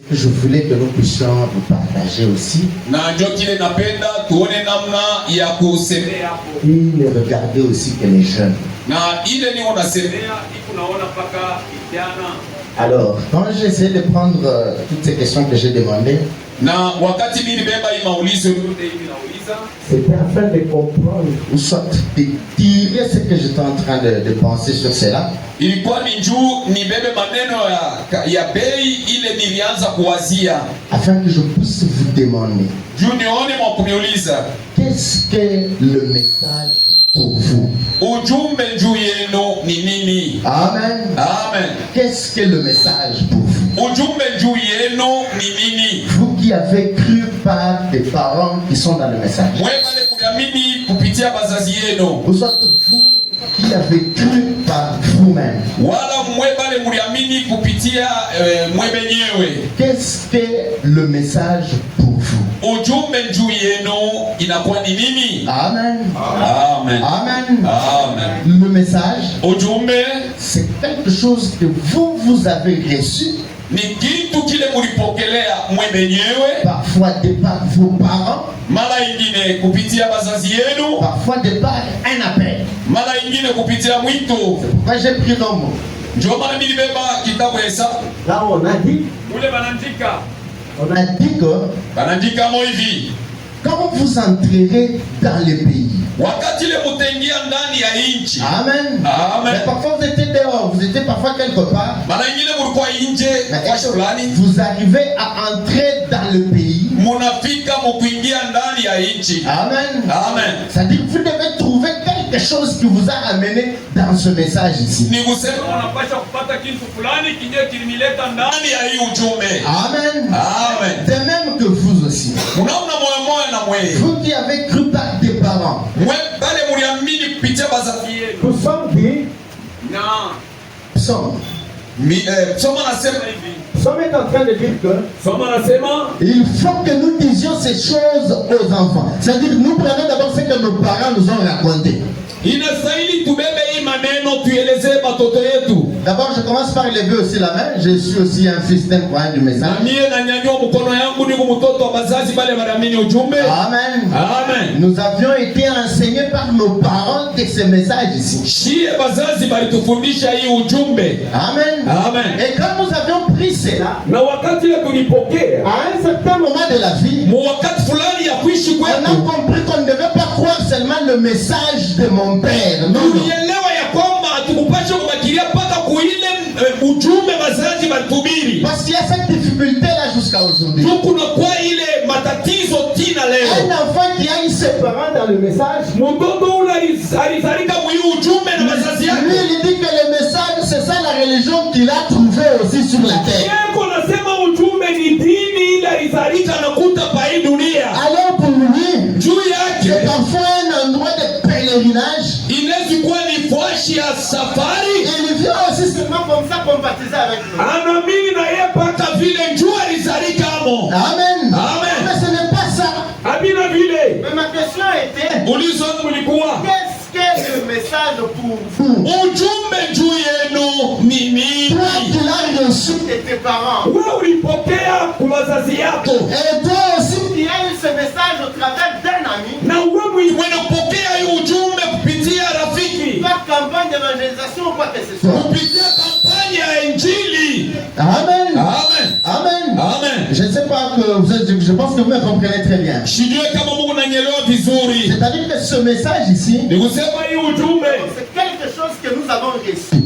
Je voulais que nous puissions vous partager aussi. Et regarder aussi que les jeunes. Alors, quand j'ai essayé de prendre toutes ces questions que j'ai demandées, c'était afin de comprendre ou soit de tirer ce que j'étais en train de penser sur cela. Afin que je puisse vous demander qu'est-ce que le message pour vous? Amen. Amen. Qu'est-ce que le message pour vous? Vous qui avez cru par des parents qui sont dans le message. Vous êtes vous qui avez cru par vous-même. Qu'est-ce que le message pour vous? Amen. Amen. Amen. Amen. Le message, c'est quelque chose que vous avez reçu. Parfois de par vos parents, parfois de par un appel. C'est pourquoi j'ai pris nos mots. Là on a dit que quand vous entrerez dans le pays, amen. Amen. Mais parfois vous étiez dehors, vous étiez parfois quelque part. Vous arrivez à entrer dans le pays. Amen. Amen. C'est-à-dire que vous devez trouver quelque chose qui vous a amené dans ce message ici. Amen. Amen. De même que vous aussi. Vous qui avez cru par des parents. Nous sommes dit. Psaume. Psaume est en train de dire que il faut que nous disions ces choses aux enfants. C'est-à-dire que nous prenons d'abord ce que nos parents nous ont raconté. D'abord, je commence par lever aussi la main. Je suis aussi un fils d'un croyant du message. Amen. Amen. Nous avions été enseignés par nos parents de ce message ici. Amen. Amen. Et quand nous avions pris cela, à un certain moment de la vie, on a compris qu'on ne devait pas croire seulement le message de mon père. Non, non. Parce qu'il y a cette difficulté-là jusqu'à aujourd'hui. Un enfant qui a eu ses parents dans le message, lui il dit que le message c'est ça la religion qu'il a trouvée aussi sur la terre. Alors pour lui, c'est parfois un endroit de pèlerinage. Il vient aussi seulement comme ça pour baptiser avec nous. Amen. Amen. Mais ce n'est pas ça. Mais ma question était, qu'est-ce que le message pour vous? Toi qui l'as reçu de tes parents. Et toi aussi qui as eu ce message au travers d'un ami. Par campagne d'évangélisation ou quoi que ce soit. Amen. Amen. Amen. Amen. Je ne sais pas que vous êtes, je pense que vous me comprenez très bien. C'est-à-dire que ce message ici, c'est quelque chose que nous avons reçu.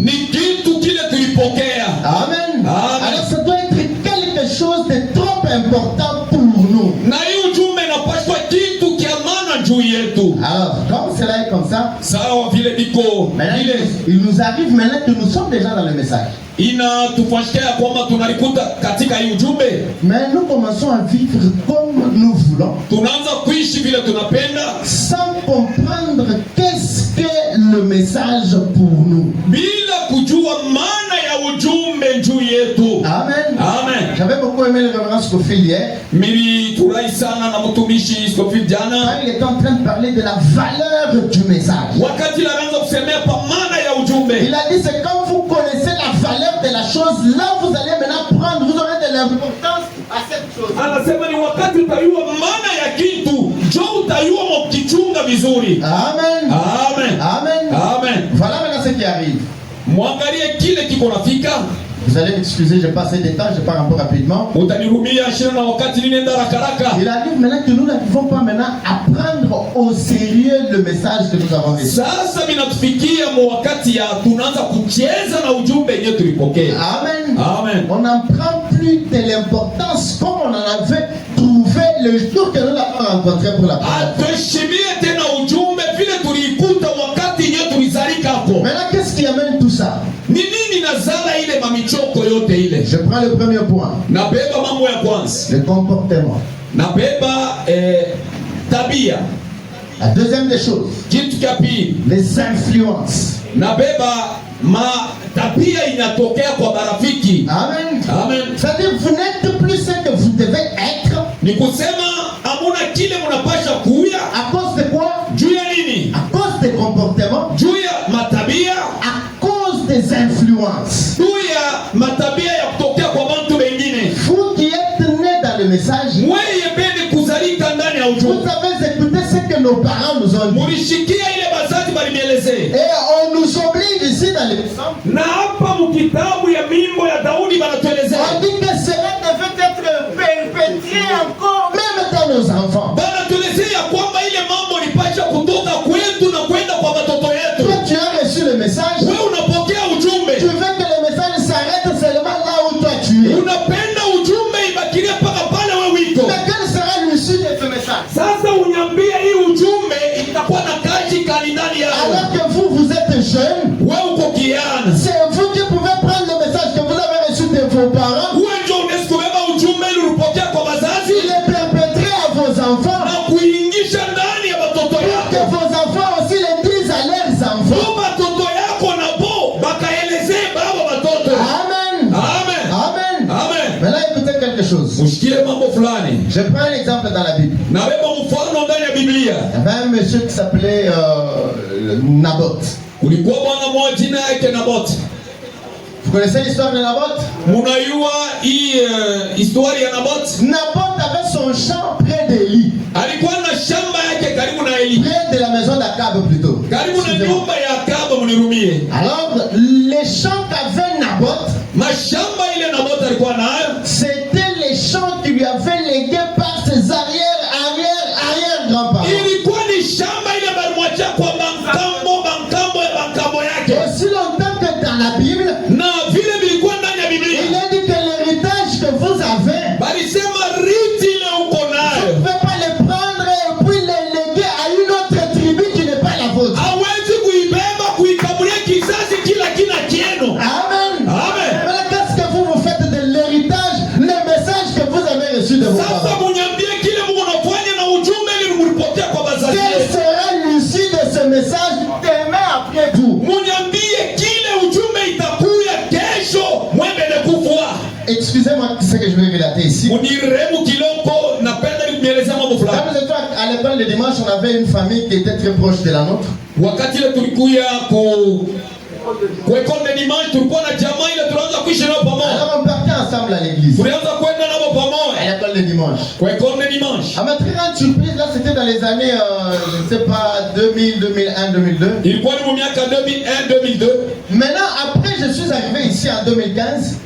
Amen. Alors ça doit être quelque chose de trop important pour nous. Alors, comme cela est comme ça, maintenant, il nous arrive maintenant que nous sommes déjà dans le message. Mais nous commençons à vivre comme nous voulons, sans comprendre qu'est-ce que le message pour nous. Amen. Amen. J'avais beaucoup aimé le révérend Scofield hier. Quand il était en train de parler de la valeur du message. Il a dit c'est quand vous connaissez la valeur de la chose, là vous allez maintenant prendre, vous aurez de l'importance à cette chose. Anasema ni wakati utayua maana ya kitu, njoo utayua mkichunga vizuri. Amen. Amen. Amen. Amen. Voilà maintenant ce qui arrive. Mwangalie kile kiko nafika. Vous allez m'excuser, je passe des temps, je pars un peu rapidement. Il arrive maintenant que nous n'arrivons pas maintenant à prendre au sérieux le message que nous avons reçu. Amen. Amen. On n'en prend plus de l'importance comme on en avait trouvé le jour que nous l'avons rencontré pour la première fois. Maintenant, qu'est-ce qui amène tout ça? Je prends le premier point. Le comportement. La deuxième des choses. Les influences. Amen. Amen. C'est-à-dire vous n'êtes plus ce que vous devez être. À cause de quoi? À cause des comportements. À cause des influences. Vous qui êtes nés dans le message, vous avez écouté ce que nos parents nous ont dit. Et on nous oblige ici dans les psaumes. On dit que cela devait être perpétué encore même dans nos enfants. Toi tu as reçu le message. Tu veux que le message s'arrête seulement là où toi tu es. Mais quelle sera l'issue de ce message? Alors que vous êtes jeune, c'est vous qui pouvez prendre le message que vous avez reçu de vos parents. Il est perpétré à vos enfants. Pour que vos enfants aussi les disent à leurs enfants. Amen. Amen. Amen. Amen. Maintenant écoutez quelque chose. Je prends un exemple dans la Bible. Il y avait un monsieur qui s'appelait Naboth. Vous connaissez l'histoire de Naboth? Naboth avait son champ près d'Élie. Près de la maison d'Akab plutôt. Alors, les champs qu'avait Naboth, c'était les champs qui lui avaient légué par ses arrière-grands-parents. Aussi longtemps que dans la Bible, il a dit que l'héritage que vous avez, vous ne pouvez pas le prendre et puis le léguer à une autre tribu qui n'est pas la vôtre. Amen. Mais qu'est-ce que vous faites de l'héritage, le message que vous avez reçu de vos parents? Quelle sera l'issue de ce message demain après vous? Excusez-moi ce que je vais relater ici. Quand nous étions à l'école le dimanche, on avait une famille qui était très proche de la nôtre. Alors on partait ensemble à l'église. À l'école le dimanche. À ma très grande surprise, là c'était dans les années, je ne sais pas, 2000, 2001, 2002. Maintenant, après je suis arrivé ici en 2015.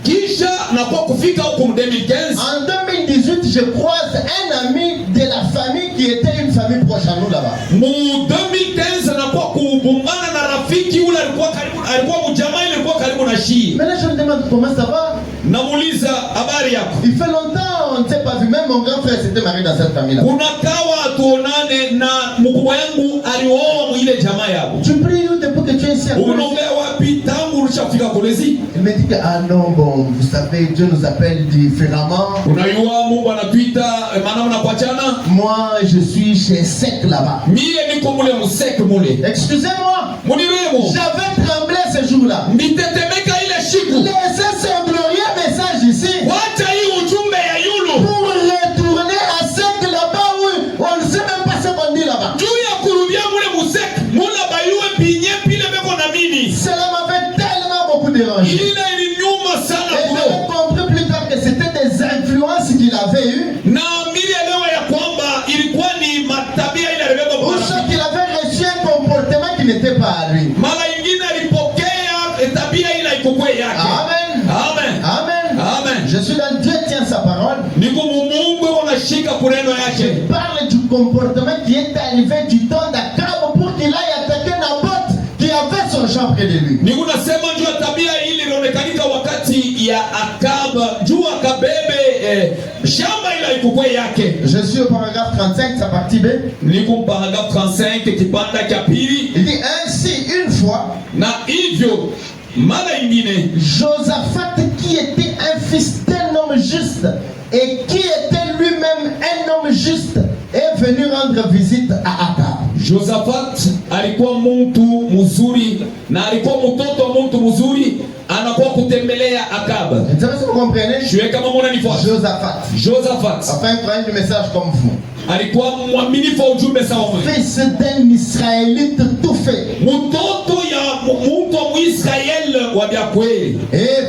En 2018, je croise un ami de la famille qui était une famille proche à nous là-bas. Maintenant je me demande comment ça va. Il fait longtemps on ne s'est pas vu. Même mon grand frère s'était marié dans cette famille là. Tu pries depuis que tu es ici. Il me dit que ah non bon vous savez Dieu nous appelle différemment. Moi je suis chez Sec là-bas. Excusez-moi. J'avais tremblé ce jour-là. Laissez ce glorieux message ici. Pour retourner à Sec là-bas où on ne sait même pas ce qu'on dit là-bas. Cela m'avait tellement beaucoup dérangé. Et j'ai compris plus tard que c'était des avait eu, ou soit qu'il avait reçu un comportement qui n'était pas à lui. Amen. Amen. Amen. Amen. Je suis dans Dieu tient sa parole. Je parle du comportement qui est arrivé du temps d'Akab pour qu'il aille attaquer Naboth qui avait son champ près de lui. Je suis au paragraphe 35, sa partie B. Paragraphe 35 il dit ainsi une fois, Josaphat qui était un fils d'un homme juste et qui était lui-même un homme juste est venu rendre visite à Akab. Josaphat alikuwa mtu mzuri na alikuwa mtoto wa mtu mzuri, anakuwa kutembelea Akab. Vous comprenez? Je vais kama mnanifuata. Josaphat. Enfin, croyez du message comme vous. Alikuwa mwaminifu wa ujumbe sawa mwe. Fils d'un Israélite tout fait. Mtoto ya mtu wa Israeli wa vya kweli. Et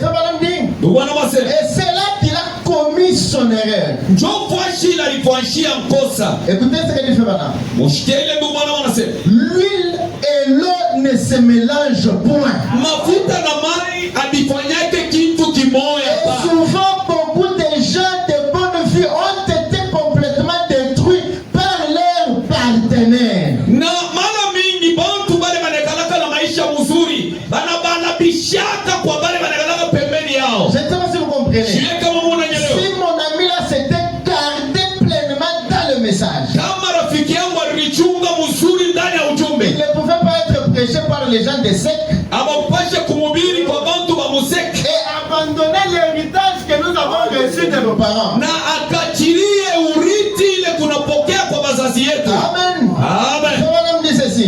c'est là qu'il a commis son erreur. Écoutez ce qu'il fait maintenant. L'huile et l'eau ne se mélangent point. Et souvent beaucoup de gens de bonne vie ont été complètement détruits par leur partenaire. Je ne sais pas si vous comprenez. Si mon ami là s'était gardé pleinement dans le message, il ne pouvait pas être prêché par les gens des sectes et abandonner l'héritage que nous avons reçu de nos parents. Amen. Amen. Je vais me dire ceci.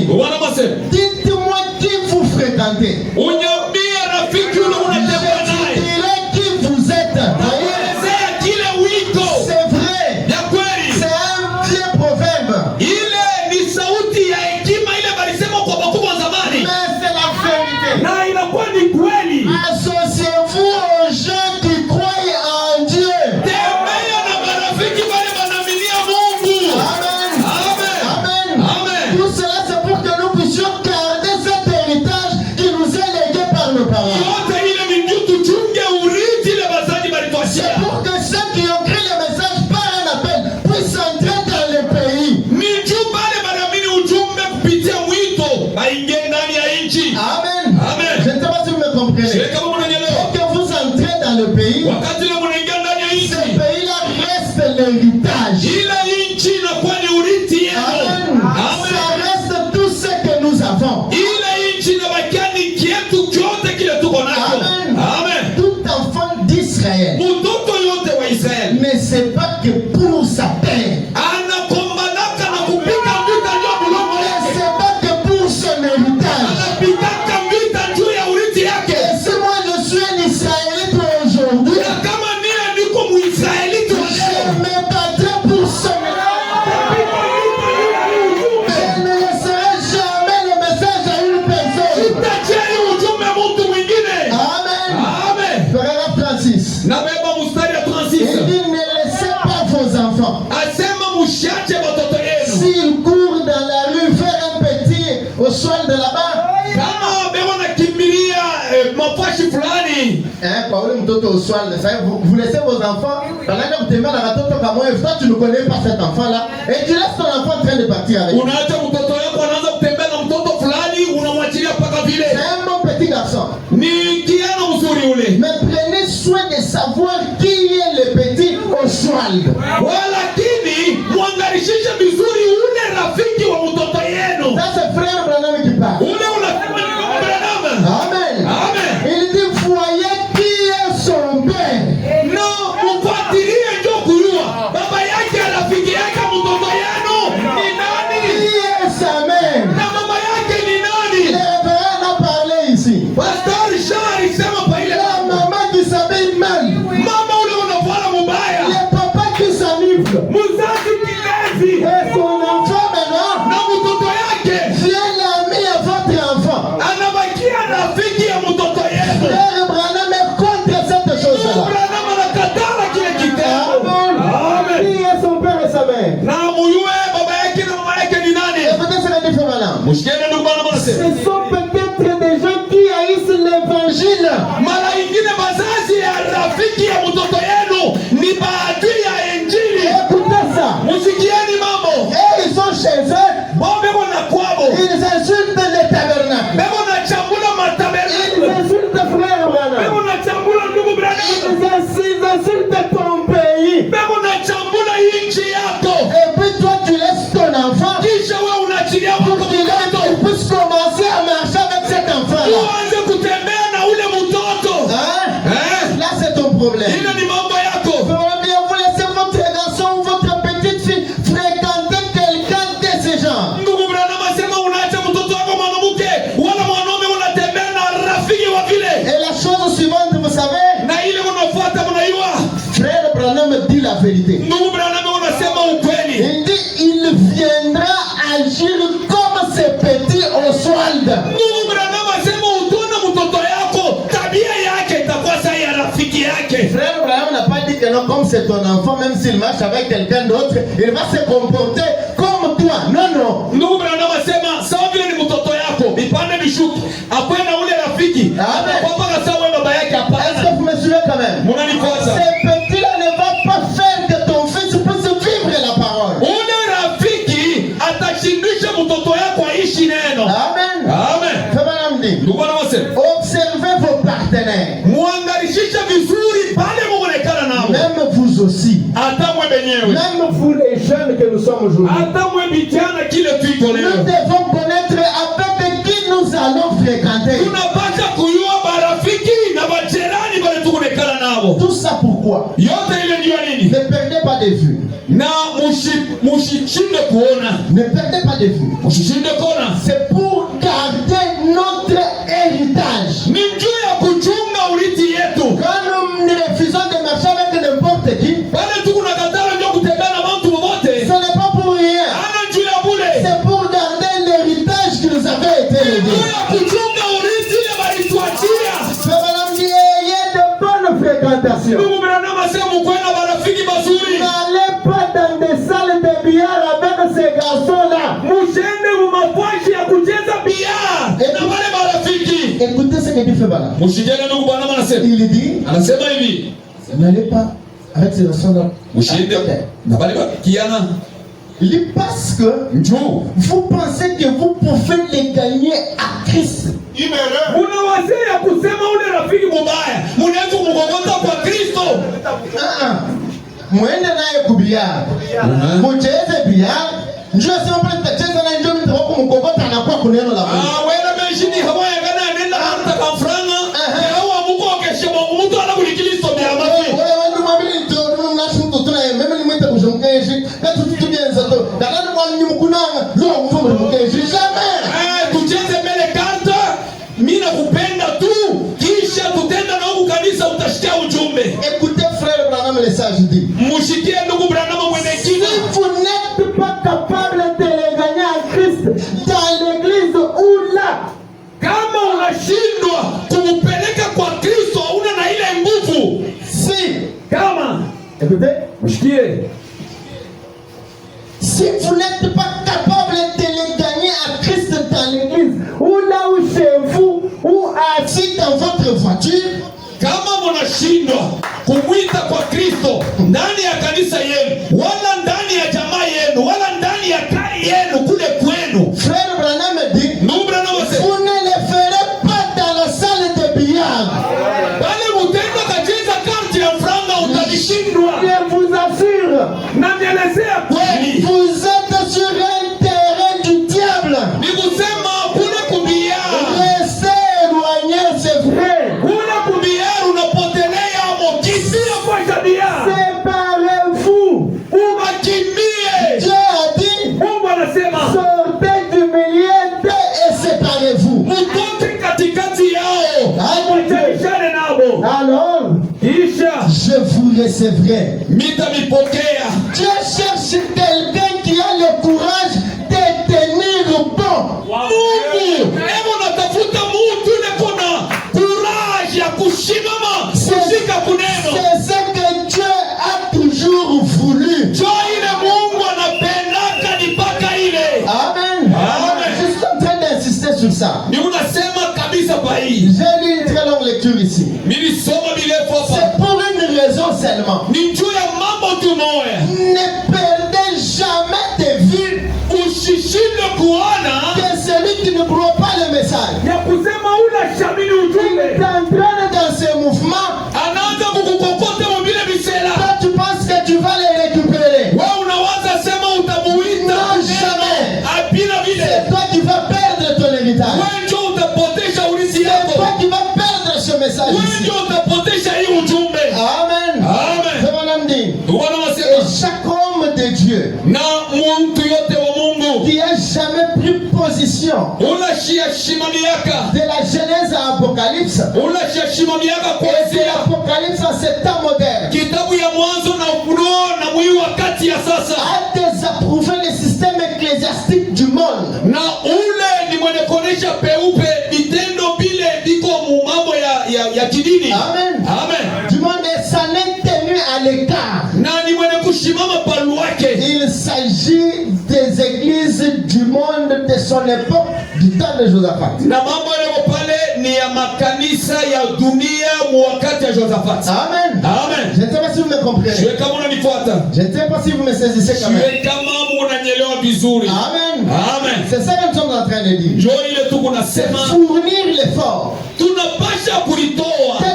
Dites-moi qui vous fréquentez. Associez-vous aux gens qui croient en Dieu. Amen. Amen. Tout cela c'est pour que nous puissions garder cet héritage qui nous est légué par nos parents. C'est pour que ceux qui ont pris le message par un appel puissent entrer dans le pays. Amen. Je ne sais pas si vous me comprenez. Quand que vous entrez dans le pays, ce pays-là reste l'héritage. Amen. Ça reste tout ce que nous avons. Amen. Tout enfant d'Israël ne sait pas que pour sa paix, s'il court dans la rue faire un petit au sol de là-bas, vous laissez vos enfants pendant que vous t'aimez la ratoto comme moi, toi tu ne connais pas cet enfant là et tu laisses ton enfant en train de partir avec lui. C'est un bon petit garçon, mais prenez soin de savoir qui est le petit Oswald. Ça c'est frère Branham qui parle. Amen. Il dit voyez qui est son père. Qui est sa mère. Le révérend a parlé ici. La maman qui s'habille mal. Le papa qui s'enivre. Et son enfant maintenant vient l'ami à votre enfant. Frère Branham est contre cette chose-là. Amen. vérité. Il dit, il viendra agir comme ces petits Oswald. Frère Abraham n'a pas dit que non, comme c'est ton enfant, même s'il marche avec quelqu'un d'autre, il va se comporter comme toi. Non, non. Est-ce que vous me suivez quand même? Ces petits-là ne vont pas faire que ton fils puisse vivre la parole. Amen. Amen. Observez vos partenaires. Même vous aussi. Même vous les jeunes que nous sommes aujourd'hui. Nous devons connaître avec qui nous allons fréquenter. Tout ça pourquoi? Ne perdez pas de vue. Ne perdez pas de vue. C'est pour garder notre héritage. Quand nous refusons de marcher avec n'importe qui, ce n'est pas pour rien. C'est pour garder l'héritage qui nous avait été légué. Ayez de bonnes fréquentations. N'allez pas dans des salles de billard avec ces garçons-là. Écoutez ce que dit Febala. Il dit, n'allez pas avec ces garçons-là. Il dit parce que vous pensez que vous pouvez les gagner à Christ. Mwende naye kubiara. Mcheze biara. Njoo sema pale tutacheza na njoo mtu wako mkogota anakuwa kuneno la Mungu. Wewe meshini hawa yagana nenda hata kafranga. Hawa Mungu akesema mtu anakulikilizo bia mafi. Wewe wandu mabili ndio mnashuto tuna meme ni mwita kujongeshi. Na tutubienza to. Dalani kwa nyumukunanga. Leo mfumo mkeshi. Jamais. Tucheze mbele karta. Mimi nakupenda tu. Kisha tutenda na huko kanisa utashikia ujumbe. Écoutez frère Branham le sage dit. Mushikie ndugu Branham mwenye kina. Si vous n'êtes pas capable de les gagner à Christ dans l'église ou là, kama unashindwa kumpeleka kwa Kristo una na ile nguvu. Si kama écoutez, mushikie. Si vous n'êtes pas capable de les gagner à Christ dans l'église ou là où chez vous ou assis dans votre voiture, kama mnashindwa kumwita kwa Kristo ndani ya kanisa yenu wala ndani ya jamaa yenu wala ndani ya kai yenu kule kwenu, frère Branham dit, vous ne les ferez pas dans la salle de billard. Bale mutenda kacheza karti ya franga utalishindwa. Je vous assure, na mielezea kweli, vous êtes sur un terrain du diable. Ni kusema kule kubia. Restez éloignés, c'est vrai. Kule kubia unapotelea mokisi kwa tabia. Séparez-vous. Umakimbie. Dieu a dit, Mungu anasema, sortez du milieu d'eux et séparez-vous. Mutoke katikati yao. Mtenishane nabo. Alors, je vous recevrai. Mitamipokea. Dieu cherche quelqu'un qui a le courage de tenir bon. Mungu, hebu natafuta mtu yule kuna courage ya kushimama kushika kuneno. C'est ce que Dieu a toujours voulu. Jo ile Mungu anapendaka ni paka ile. Amen. Amen. Je suis en train d'insister sur ça. Ni unasema kabisa pa hii. J'ai lu une très longue lecture ici. Milisoma bilefu hapa. C'est pour une raison seulement. Ni juu ya mambo tu moja. Ne perdez jamais de vue usishinde kuona que celui qui ne croit pas le message. Ya kusema unashamini ujumbe. Il t'entraîne dans ce mouvement. Anaanza kukukokote mbele bisela. Toi tu penses que tu vas les récupérer. Wewe unawaza sema utamuita. Non, jamais. Apina vile. C'est toi qui vas perdre ton héritage. Wewe ndio utapotesha urithi yako. C'est toi qui vas perdre ce message. Wewe ndio utapotesha hii ujumbe. Amen. Amen. Et chaque homme de Dieu na mtu yote wa Mungu qui a jamais pris position de la Genèse à Apocalypse, et de l'Apocalypse à cet temps moderne, a désapprouvé le système ecclésiastique du monde. Amen. Amen. Du monde, et s'en est tenu à l'écart. Il s'agit des églises du monde de son époque, du temps de Josaphat. Amen. Amen. Je ne sais pas si vous me comprenez. Je ne sais pas si vous me saisissez quand même. Amen. Amen. C'est ça que nous sommes en train de dire. C'est fournir l'effort. Tel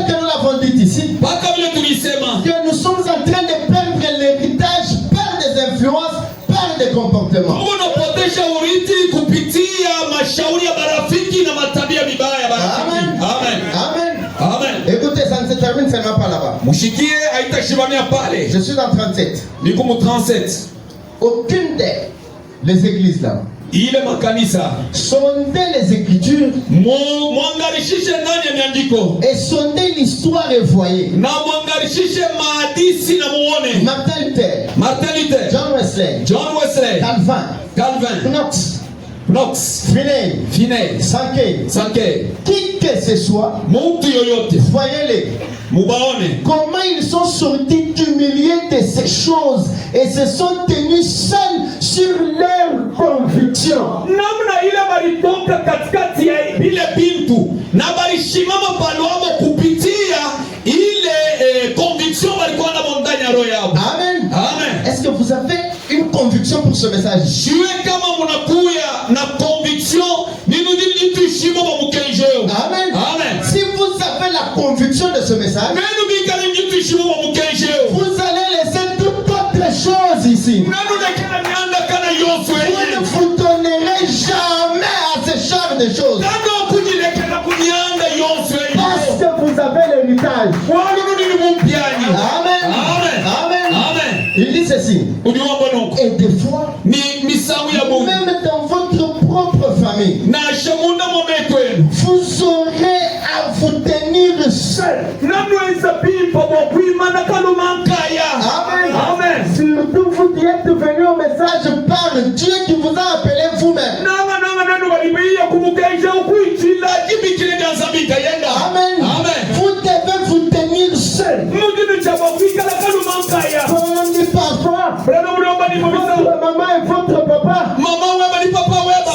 que nous l'avons dit ici, que nous sommes en train de perdre l'héritage par des influences, par des comportements. Amen. Amen. Amen. Écoutez, ça ne se termine seulement pas là-bas. Je suis dans 37. Aucune des églises là sondez les Écritures et sondez l'histoire et voyez. Martin Luther, John Wesley, Calvin, Knox, Finney, Sankey, qui que ce soit, voyez-les. Comment ils sont sortis du milieu de ces choses et se sont tenus seuls sur leurs convictions. Amen. Amen. Est-ce que vous avez une conviction pour ce message? Amen. Amen. Si vous avez la conviction de ce message, vous allez laisser toute autre chose ici. Vous ne vous donnerez jamais à ce genre de choses. Parce que vous avez l'héritage. Amen. Amen. Il dit ceci. Et des fois, même dans votre propre famille, vous aurez à vous tenir seul. Amen. Surtout vous qui êtes venus au message par Dieu qui vous a appelé vous-même. Amen. Vous devez vous tenir seul. On dit parfois, votre maman et votre papa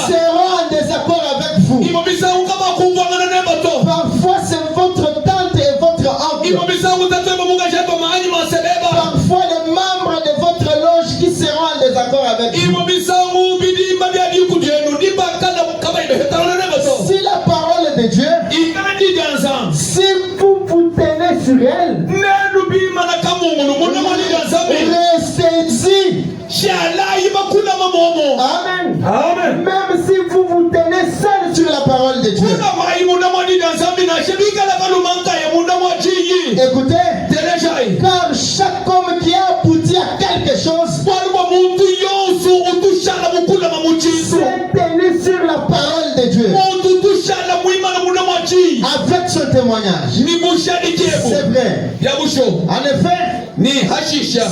seront en désaccord avec vous. Parfois c'est votre tante et votre oncle. Parfois les membres de votre loge qui seront en désaccord avec vous. Si la parole de Dieu, si vous vous tenez sur elle, restez-y. Amen. Même si vous vous tenez seul sur la parole de Dieu. Écoutez, car chaque homme qui a abouti à quelque chose s'est tenu sur la parole de Dieu avec son témoignage. C'est vrai. En effet,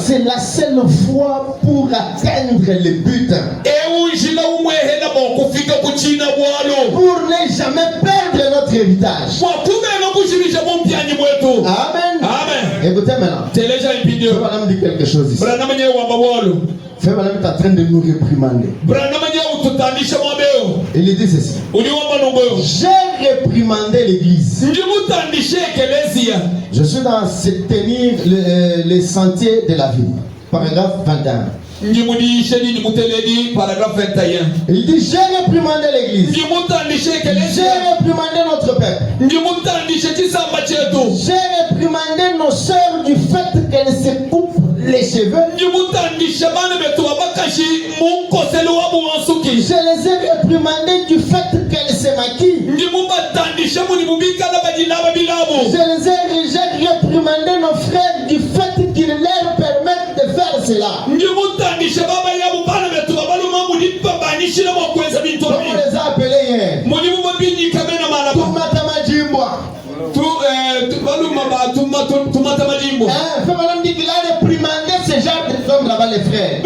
c'est la seule voie pour atteindre le but, pour ne jamais perdre notre héritage. Amen. Écoutez maintenant, Madame dit quelque chose ici. Frère Madame est en train de nous réprimander. Il dit ceci: j'ai réprimandé l'église. Je suis dans tenir les sentiers de la vie. Paragraphe 21. Il dit j'ai réprimandé l'église. J'ai réprimandé notre peuple. J'ai réprimandé nos sœurs du fait qu'elles se coupent les cheveux. Je les ai réprimandées du fait qu'elles se maquillent. Je les ai réprimandé nos frères du fait qu'ils leur permettent de faire cela. les frères.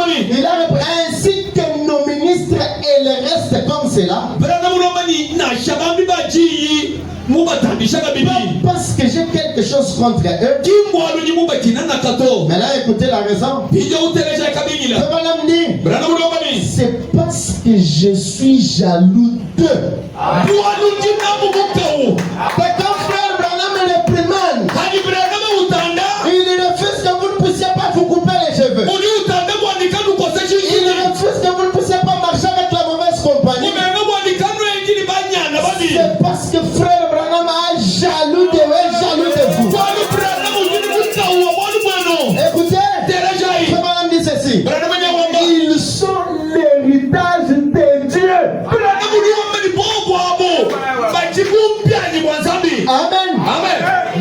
Il a repris ainsi que nos ministres et le reste comme cela. Parce que j'ai quelque chose contre eux. Mais là, écoutez la raison. C'est parce que je suis jaloux d'eux. Mais quand frère Branham me réprimande, il refuse que vous ne puissiez pas vous couper les cheveux. Il refuse que vous ne puissiez pas marcher avec la mauvaise compagnie. C'est parce que frère Branham a jaloux de eux, jaloux de vous. Écoutez, frère Branham dit ceci. Ils sont l'héritage de Dieu. Amen.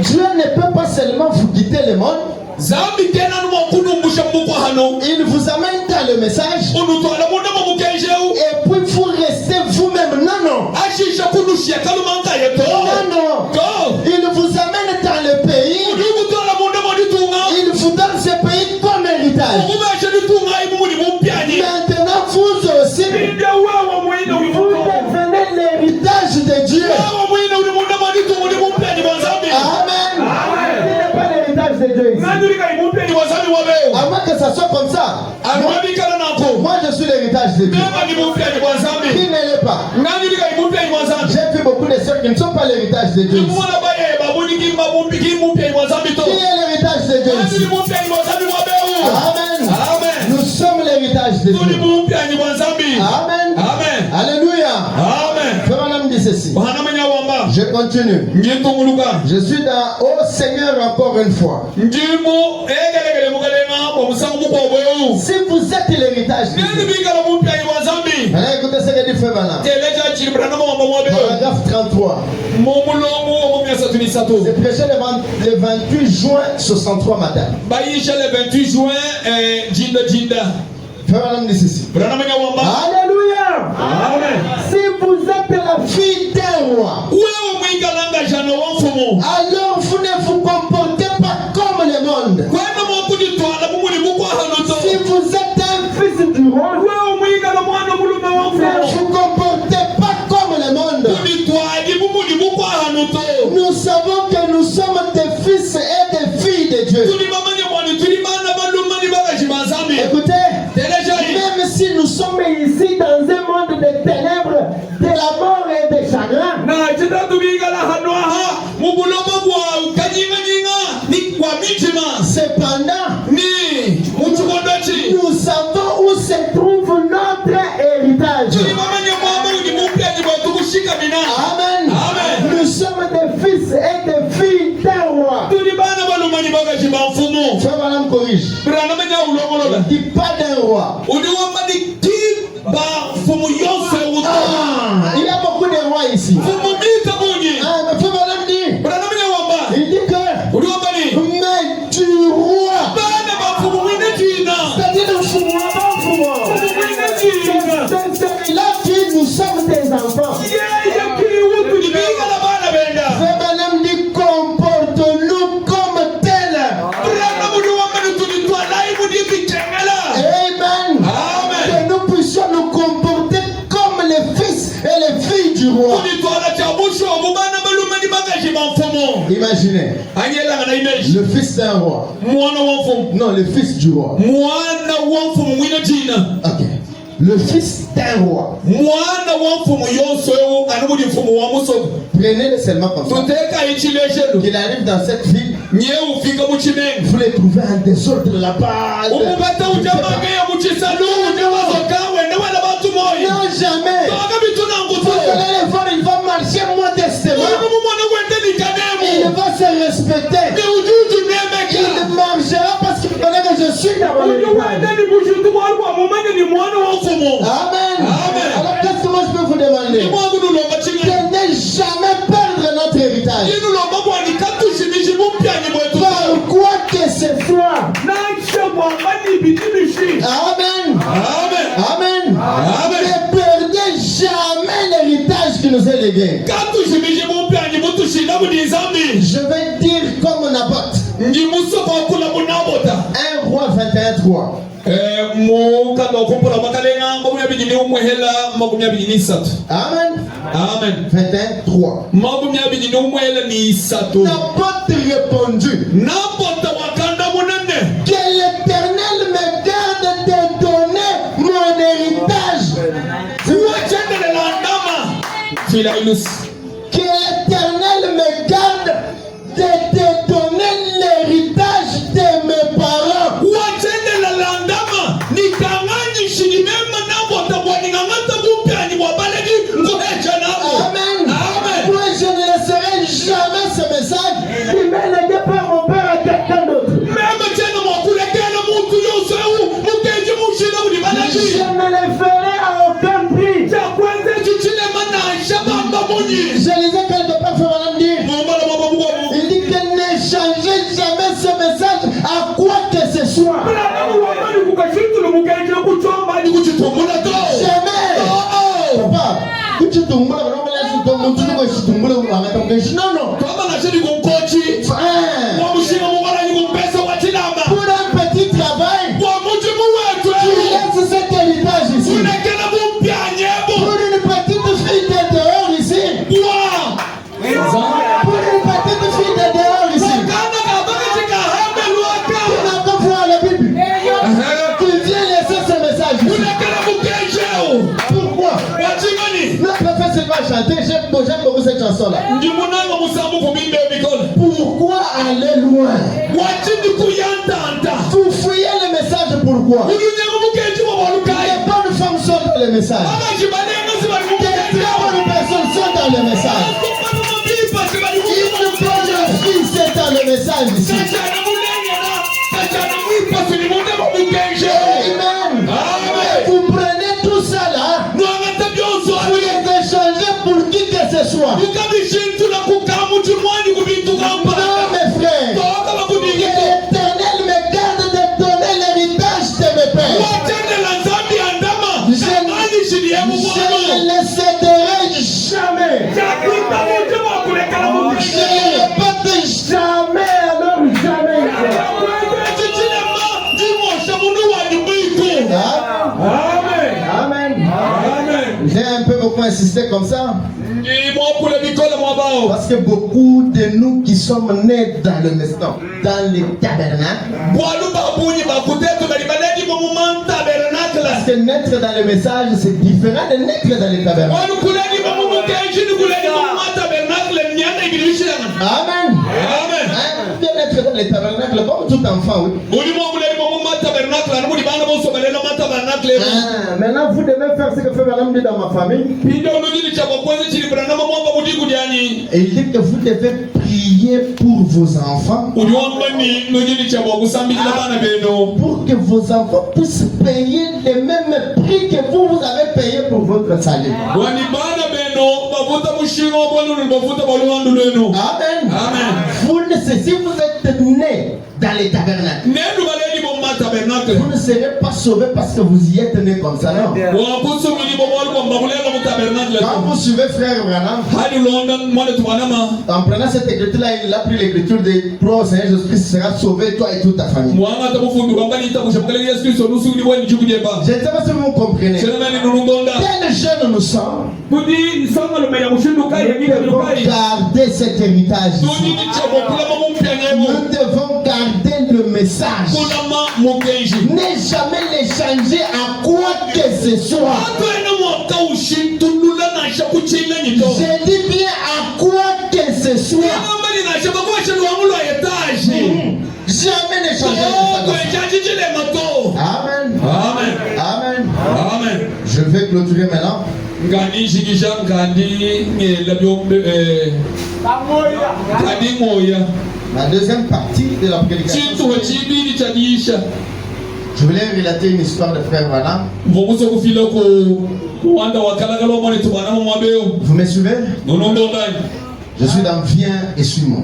Dieu ne peut pas seulement vous quitter le monde. Il vous amène dans le message. Et puis vous restez vous-même. Non. Il vous amène dans le pays. Il vous donne ce pays comme héritage. Maintenant vous aussi, vous devenez l'héritage de Dieu. Amen. Ce n'est pas l'héritage de Dieu ici. À moins que ça soit comme ça. Moi je suis l'héritage de Dieu. Qui ne l'est pas? J'ai vu beaucoup de sœurs qui ne sont pas l'héritage de Dieu ici. Qui est l'héritage de Dieu ici? Amen. Nous sommes l'héritage de Dieu. Amen. Alléluia. Frère Branham dit ceci. Je continue. Je suis dans au Seigneur encore une fois. Si vous êtes l'héritage de Dieu. Alors écoutez ce que dit Frère Branham. Paragraphe 33. J'ai prêché le 28 juin 63 matin. Le 28 juin, Frère Branham dit ceci. Alléluia. Amen. Si vous êtes la fille d'un roi, alors vous ne vous comportez pas comme le monde. Si vous êtes un fils du roi, ne vous comportez pas comme le monde. Nous savons que nous sommes des fils et des filles de Dieu. Écoutez, même si nous sommes ici dans un monde de ténèbres, de la mort et des chagrins, cependant, nous savons où se trouve notre héritage. Amen. Nous sommes des fils et des filles d'un roi. Frère Branham corrige. Il ne dit pas d'un roi. Il y a beaucoup de rois ici. Mais Frère Branham dit, il dit que mais du roi. C'est-à-dire le celui-là qui nous sommes des enfants. Frère Branham dit comporte-nous comme tel. Amen. Que nous puissions nous comporter comme les fils et les filles du roi. Imaginez le fils d'un roi. Non, le fils du roi. Ok. Le fils d'un roi. Prenez-le seulement comme ça. Qu'il arrive dans cette ville, vous les trouvez en désordre là-bas. Non, jamais. Vous allez le voir, il va marcher modestement. Il va se respecter. Il marchera parce qu'il connaît que je suis dans mon héritage. Amen. Alors qu'est-ce que moi je peux vous demander? De ne jamais perdre notre héritage. Par quoi que ce soit. Amen. Ne perdez jamais l'héritage qui nous est légué. Je vais dire comme Roi 21:3. Amen. Amen. 21:3. N'importe répondu que l'Éternel me garde de donner mon héritage. Que l'Éternel me garde de te donner l'héritage de mes parents. Amen. Moi je ne laisserai jamais ce message. Il m'est légué par mon père à quelqu'un d'autre. Je ne le ferai à aucun prix. Je lisais que le papa Ferrand dit. Il dit que n'échangez jamais ce message à quoi que ce soit. Jamais. Papa, tu te non. Pour un petit travail, tu laisses cet héritage ici. Pour une petite fille de dehors ici. Pour une petite fille de dehors ici. Tu n'as pas foi à la Bible. Tu viens laisser ce message ici. Pourquoi? Le prophète s'est pas chanter. J'aime beaucoup cette chanson-là. Pourquoi aller loin? Vous fouillez le message, pourquoi? Les bonnes femmes sont dans le message. Les très bonnes personnes sont dans le message. Une bonne fille, c'est dans le message ici. Amen. Vous prenez tout ça là, vous les échangez pour qui que ce soit. Non, mes frères. Que l'Éternel me garde de donner l'héritage de mes pères. Je ne le céderai jamais. Je ne répète jamais, alors jamais. Amen. J'ai un peu beaucoup insisté comme ça. Parce que beaucoup de nous qui sommes nés dans le maison, dans les tabernacles, parce que naître dans le message c'est différent de naître dans les tabernacles. Amen. Bien naître dans les tabernacles comme tout enfant, oui. Maintenant vous devez faire ce que fait Madame dit dans ma famille. Et il dit que vous devez prier pour vos enfants. Pour que vos enfants puissent payer le même prix que vous avez payé pour votre salut. Amen. Vous ne savez, si vous êtes nés dans les tabernacles, vous ne serez pas sauvés parce que vous y êtes nés comme ça, non? Quand vous suivez frère Branham, en prenant cette écriture-là, il a pris l'écriture de toi au Seigneur Jésus-Christ sera sauvé, toi et toute ta famille. Je ne sais pas si vous comprenez. Quels jeunes nous sommes? Nous devons garder cet héritage ici. Nous devons garder le message. Ne jamais l'échanger à quoi que ce soit. Je dis bien à quoi que ce soit. Jamais n'échanger. Amen. Je vais clôturer maintenant. La deuxième partie de la prédication. Je voulais relater une histoire de frère Branham. Vous me suivez? Je suis dans Viens et suis-moi.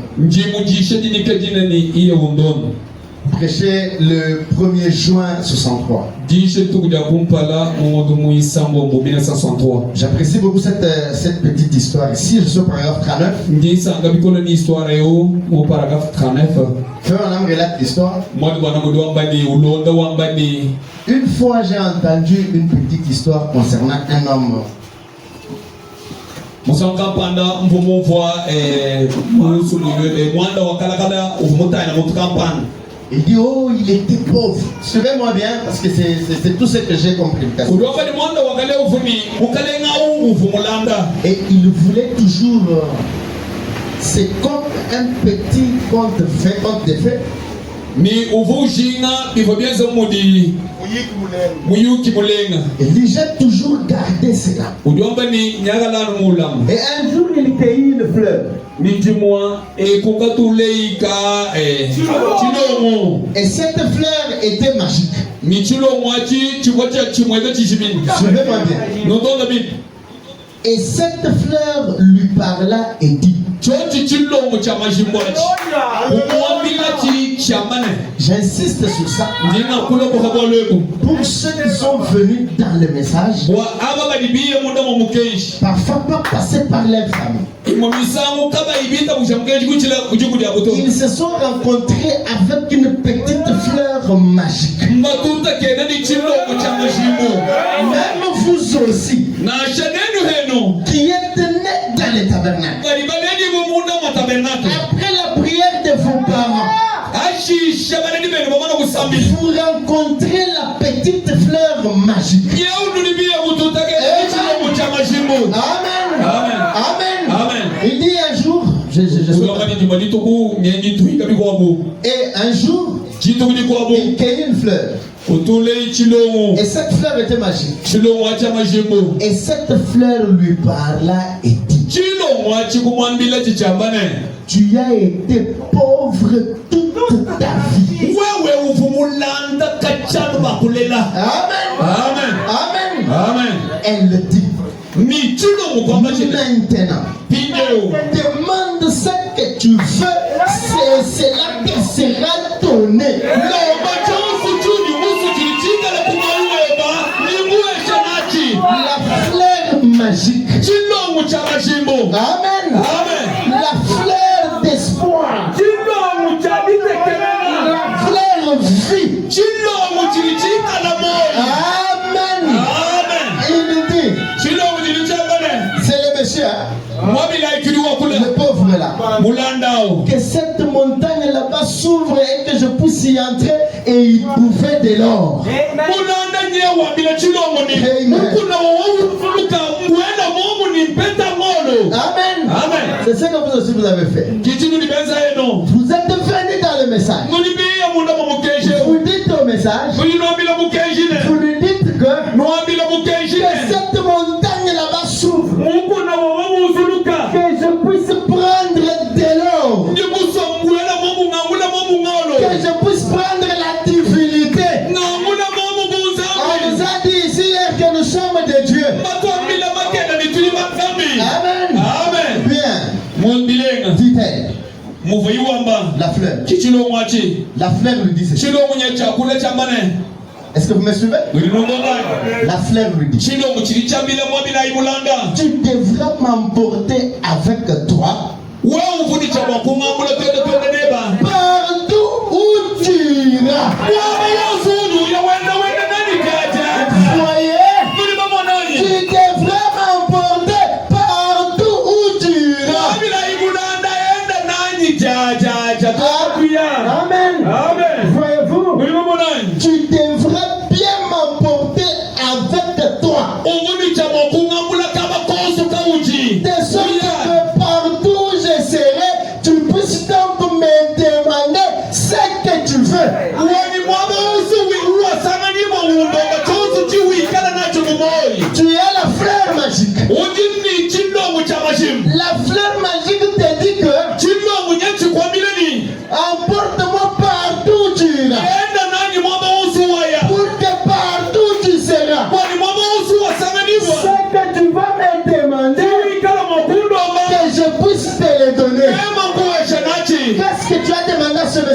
prêché le 1er juin 63. J'apprécie beaucoup cette petite histoire ici. Je suis au paragraphe 39. Frère, on relate l'histoire. Une fois, j'ai entendu une petite histoire concernant un homme. Il dit, oh, il était pauvre. Suivez-moi bien, parce que c'est tout ce que j'ai compris. Et il voulait toujours... c'est comme un petit conte de fait. Mais il j'ai toujours gardé cela. Et un jour, il cueillit une fleur. Et cette fleur était magique. Suivez-moi bien. Et cette fleur lui parla et dit, j'insiste sur ça. Pour ceux qui sont venus dans le message, parfois pas passer par leur famille. Ils se sont rencontrés avec une petite fleur magique. Même vous aussi, qui êtes nés dans les tabernacles, après la prière de vos parents, vous rencontrez la petite fleur magique. Amen. Amen. Amen. Il dit un jour, et un jour, il cueillit une fleur. Et cette fleur était magique. Et cette fleur lui parla et dit, tu as été pauvre toute ta vie. Amen. Amen. Amen. Elle dit, maintenant, demande ce que tu veux, c'est cela qui sera donné. La fleur magique. Amen. Amen. La fleur d'espoir. La fleur vie. Amen. Amen. Il dit, c'est le monsieur, le pauvre là, que cette montagne là-bas s'ouvre et que je puisse y entrer et y trouver de l'or. Amen. Amen. C'est ce que vous aussi vous avez fait. Vous êtes venus dans le message. Vous dites au message, vous lui dites que cette montagne là-bas s'ouvre, que je puisse prendre de l'or, que je puisse prendre la divinité. On nous a dit ici hier que nous sommes de Dieu. Amen. Amen. Bien. Dit-elle. La fleur. La fleur lui dit ceci. Est-ce que vous me suivez? La fleur lui dit, tu devras m'emporter avec toi partout où tu iras. Voyez, tu devras m'emporter partout où tu iras. Amen. Amen. Voyez-vous, tu devras bien m'emporter avec toi. De sorte que partout où je serai, tu puisses donc me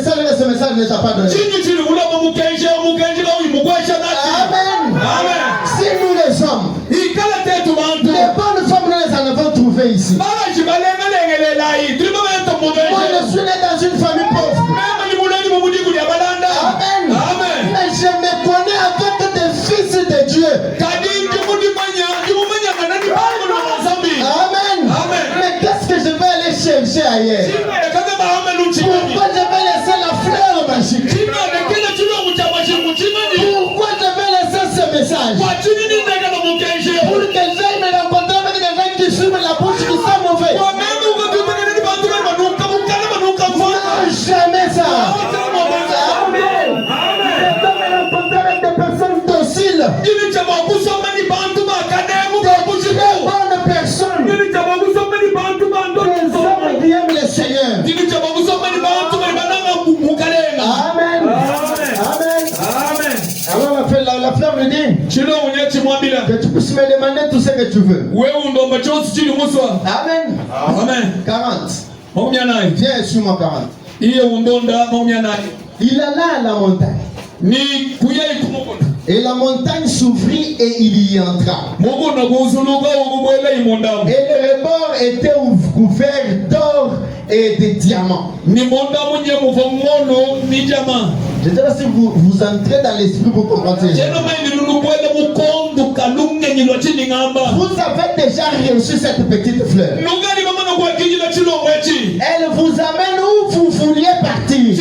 message que ce message ne t'a pas donné. Amen. Si nous les sommes, les bonnes femmes, nous les en avons trouvées ici. Moi, je suis né dans une famille pauvre. Amen. Mais je me connais avec des fils de Dieu. Amen. Mais qu'est-ce que je vais aller chercher ailleurs? Pourquoi je vais laisser la fleur magique? Pourquoi je vais laisser ce message? Pour que j'aille me rencontrer avec des gens qui fument la bouche qui sont mauvais. Non, jamais ça. Amen. Je vais me rencontrer avec des personnes dociles. Des très bonnes personnes. Des hommes qui aiment le Seigneur. Amen. Alors la fleur me dit que tu puisses me demander tout ce que tu veux. Amen. 40. Viens sur moi 40. Il alla à la montagne. Et la montagne s'ouvrit et il y entra. Et le rebord était couvert d'or et de diamants. Je ne sais pas si vous entrez dans l'esprit pour comprendre ça. Vous avez déjà reçu cette petite fleur. Elle vous amène où vous vouliez partir.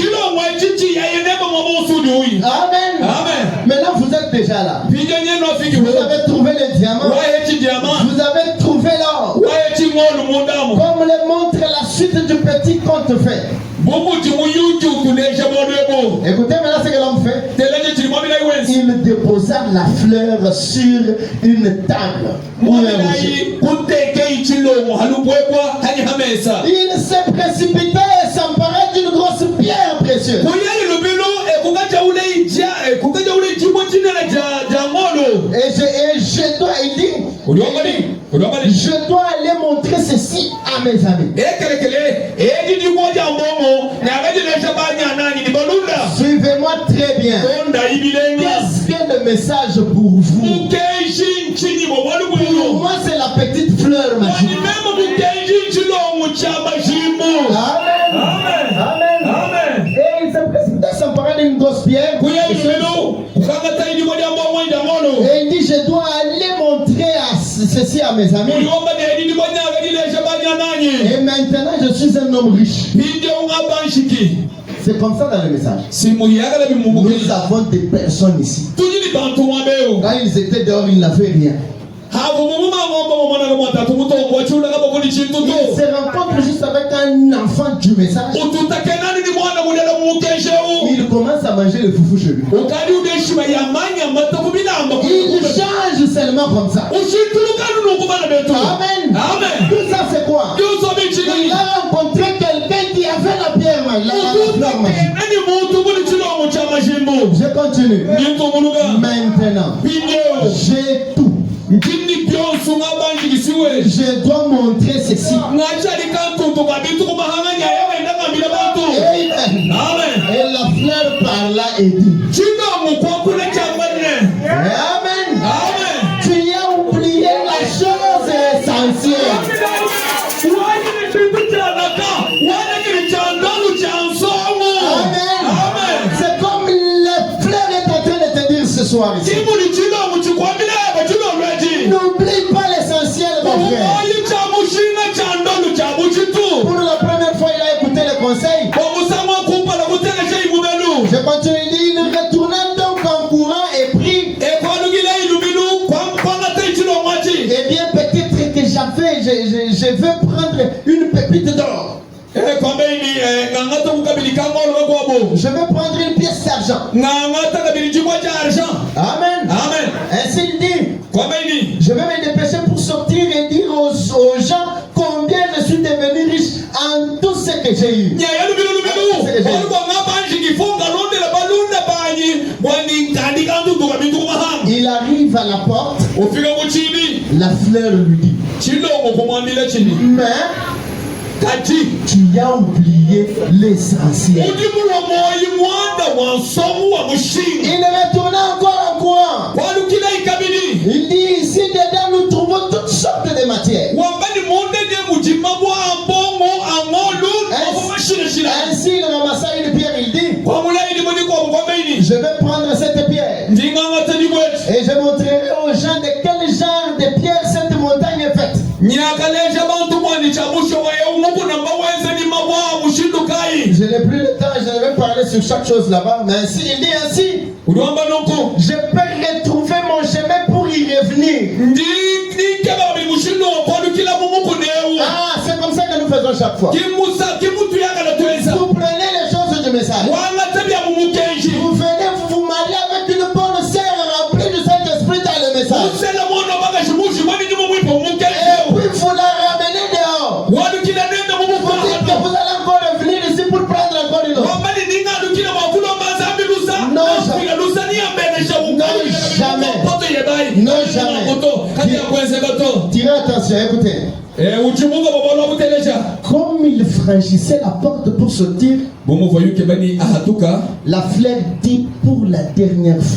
Amen. Maintenant vous êtes déjà là. Vous avez trouvé les diamants. Vous avez trouvé l'or. Comme le montre la suite du petit conte fait. Écoutez maintenant ce que l'homme fait. Il déposa la fleur sur une table. Il s'est précipité et s'empara d'une grosse pierre précieuse. Je dois aller montrer ceci à mes amis. Suivez-moi très bien. Qu'est-ce que le message pour vous? Pour moi, c'est la petite fleur magique. Amen. Et il s'est précipité sans parler d'une grosse pierre. Et il dit, je dois aller montrer ceci à mes amis. Et maintenant, je suis un homme riche. C'est comme ça dans le message. Nous avons des personnes ici. Quand ils étaient dehors, ils n'avaient rien. Ils se rencontrent juste avec un enfant du message. Il commence à manger le foufou chez lui. Il change seulement comme ça. Amen. Tout ça c'est quoi? Il a rencontré quelqu'un qui avait la pierre magique. Je continue. Maintenant, j'ai tout. Je dois montrer ceci. Amen. Et la fleur parla et dit, Amen. Tu as oublié la chose essentielle. Amen. C'est comme la fleur est en train de te dire ce soir ici. N'oublie pas l'essentiel, mon frère. Pour la première fois, il a écouté le conseil. Je continue, il retourna donc en courant et prit. Eh bien, peut-être que je veux prendre une pépite d'or. Je vais prendre une pièce d'argent. Amen. Ainsi il dit. Je vais me dépêcher pour sortir et dire aux gens combien je suis devenu riche en tout ce que j'ai eu. Il arrive à la porte. La fleur lui dit, mais tu as oublié l'essentiel. Il retourna encore en courant. Il dit ici dedans nous trouvons toutes sortes de matières. Ainsi il ramassa une pierre, il dit je vais prendre cette pierre et je montrerai aux gens de quel genre de pierre cette montagne est faite. Je n'ai plus le temps, je vais parler sur chaque chose là-bas, mais ainsi, il dit ainsi je peux retrouver mon chemin pour y revenir. Ah, c'est comme ça que nous faisons chaque fois. Vous prenez les choses du message. Vous venez vous marier avec une bonne sœur remplie du Saint-Esprit dans le message. Et puis vous la ramenez dehors. Vous dites que vous allez encore revenir ici pour prendre encore une autre. Non, jamais. Tirez attention, écoutez. Comme il franchissait la porte pour sortir, la flèche dit pour la dernière fois.